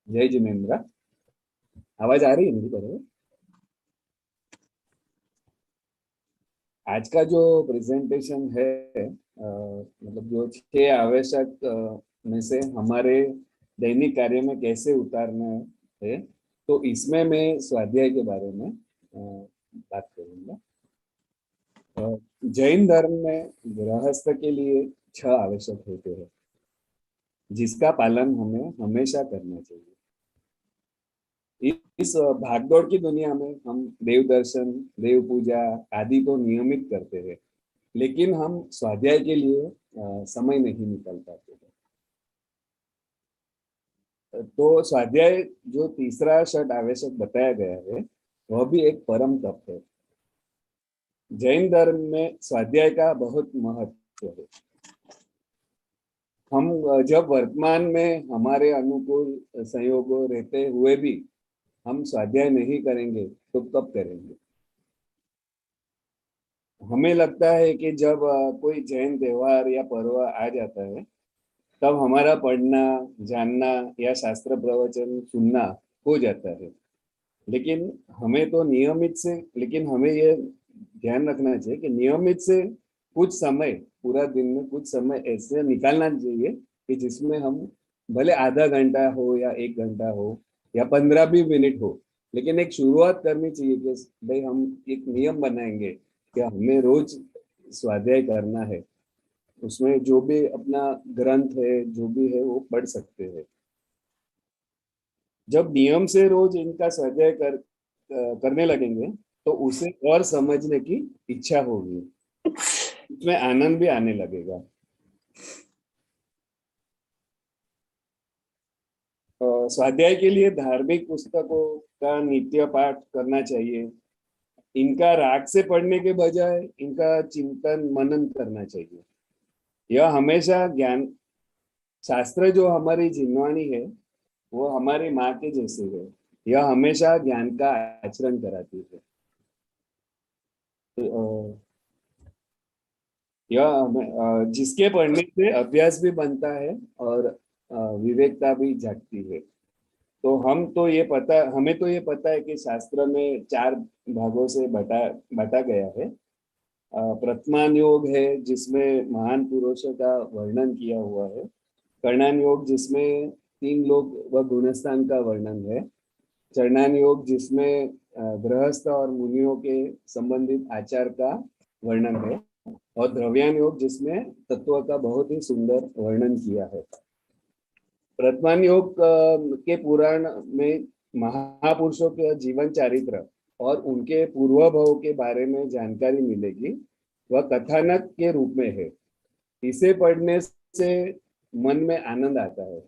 जय जिनेन्द्र। आवाज आ रही है मेरी बराबर? आज का जो प्रेजेंटेशन है, मतलब जो 6 आवश्यक में से हमारे दैनिक कार्य में कैसे उतारना है, तो इसमें मैं स्वाध्याय के बारे में बात करूंगा। जैन धर्म में गृहस्थ के लिए 6 आवश्यक होते हैं, जिसका पालन हमें हमेशा करना चाहिए। इस भागदौड़ की दुनिया में हम देव दर्शन, देव पूजा आदि तो नियमित करते हैं, लेकिन हम स्वाध्याय के लिए समय नहीं निकाल पाते हैं। तो स्वाध्याय जो तीसरा षड आवश्यक बताया गया है, वह भी एक परम तप है। जैन धर्म में स्वाध्याय का बहुत महत्व है। हम जब वर्तमान में हमारे अनुकूल संयोगों रहते हुए भी हम स्वाध्याय नहीं करेंगे तो कब करेंगे? हमें लगता है कि जब कोई जैन त्योहार या पर्व आ जाता है, तब हमारा पढ़ना, जानना या शास्त्र प्रवचन सुनना हो जाता है। लेकिन लेकिन हमें ये ध्यान रखना चाहिए कि नियमित से कुछ समय, पूरा दिन में कुछ समय ऐसे निकालना चाहिए कि जिसमें हम भले आधा घंटा हो या 1 घंटा हो या 15 भी मिनट हो, लेकिन एक शुरुआत करनी चाहिए कि भाई हम एक नियम बनाएंगे कि हमें रोज स्वाध्याय करना है। उसमें जो भी अपना ग्रंथ है, जो भी है, वो पढ़ सकते हैं। जब नियम से रोज इनका स्वाध्याय करने लगेंगे, तो उसे और समझने की इच्छा होगी, उसमें आनंद भी आने लगेगा। स्वाध्याय के लिए धार्मिक पुस्तकों का नित्य पाठ करना चाहिए। इनका राग से पढ़ने के बजाय इनका चिंतन मनन करना चाहिए। यह हमेशा ज्ञान, शास्त्र जो हमारी जिनवानी है, वो हमारी माँ के जैसे है। यह हमेशा ज्ञान का आचरण कराती है। तो, जिसके पढ़ने से अभ्यास भी बनता है और विवेकता भी जागती है। तो हमें तो ये पता है कि शास्त्र में 4 भागों से बांटा गया है। प्रथमान योग है, जिसमें महान पुरुषों का वर्णन किया हुआ है। कर्णान योग, जिसमें 3 लोग व गुणस्थान का वर्णन है। चरणान योग, जिसमें गृहस्थ और मुनियों के संबंधित आचार का वर्णन है। और द्रव्यान योग, जिसमें तत्व का बहुत ही सुंदर वर्णन किया है। वर्तमान योग के पुराण में महापुरुषों के जीवन चरित्र और उनके पूर्व भव के बारे में जानकारी मिलेगी। वह कथानक के रूप में है। इसे पढ़ने से मन में आनंद आता है,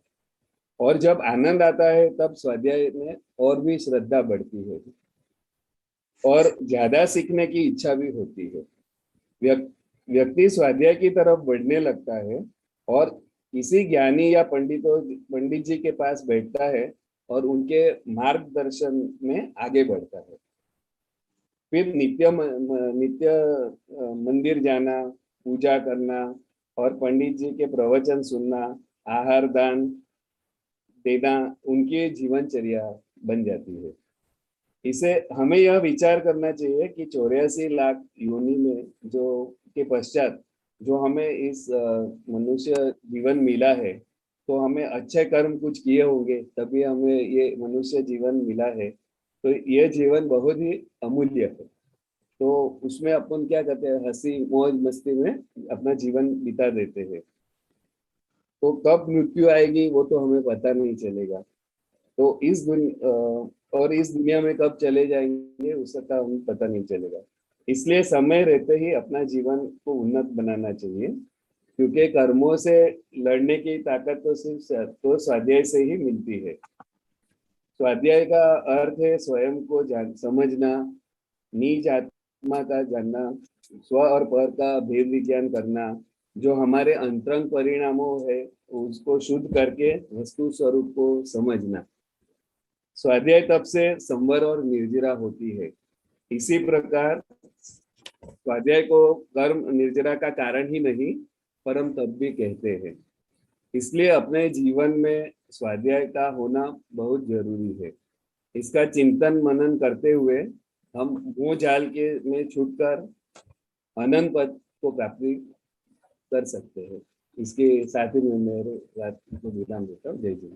और जब आनंद आता है तब स्वाध्याय में और भी श्रद्धा बढ़ती है और ज्यादा सीखने की इच्छा भी होती है। व्यक्ति स्वाध्याय की तरफ बढ़ने लगता है और किसी ज्ञानी या पंडित जी के पास बैठता है और उनके मार्गदर्शन में आगे बढ़ता है। फिर नित्य मंदिर जाना, पूजा करना और पंडित जी के प्रवचन सुनना, आहार दान देना उनकी जीवनचर्या बन जाती है। इसे हमें यह विचार करना चाहिए कि 84 लाख योनि में जो के पश्चात जो हमें इस मनुष्य जीवन मिला है, तो हमें अच्छे कर्म कुछ किए होंगे, तभी हमें ये मनुष्य जीवन मिला है। तो ये जीवन बहुत ही अमूल्य है। तो उसमें अपन क्या करते हैं, हंसी मौज मस्ती में अपना जीवन बिता देते हैं। तो कब मृत्यु आएगी वो तो हमें पता नहीं चलेगा। तो इस दुनिया में कब चले जाएंगे उसका हमें पता नहीं चलेगा। इसलिए समय रहते ही अपना जीवन को उन्नत बनाना चाहिए, क्योंकि कर्मों से लड़ने की ताकत तो सिर्फ तो स्वाध्याय से ही मिलती है। स्वाध्याय का अर्थ है स्वयं को समझना, निज आत्मा का जानना, स्व और पर का भेद विज्ञान करना, जो हमारे अंतरंग परिणामों है उसको शुद्ध करके वस्तु स्वरूप को समझना। स्वाध्याय तब से संवर और निर्जरा होती है। इसी प्रकार स्वाध्याय को कर्म निर्जरा का कारण ही नहीं, परम तप भी कहते हैं। इसलिए अपने जीवन में स्वाध्याय का होना बहुत जरूरी है। इसका चिंतन मनन करते हुए हम मोह जाल के में छूटकर अनंत पद को प्राप्ति कर सकते हैं। इसके साथ ही मैं मेरे बात को विराम देता हूँ। जय जय।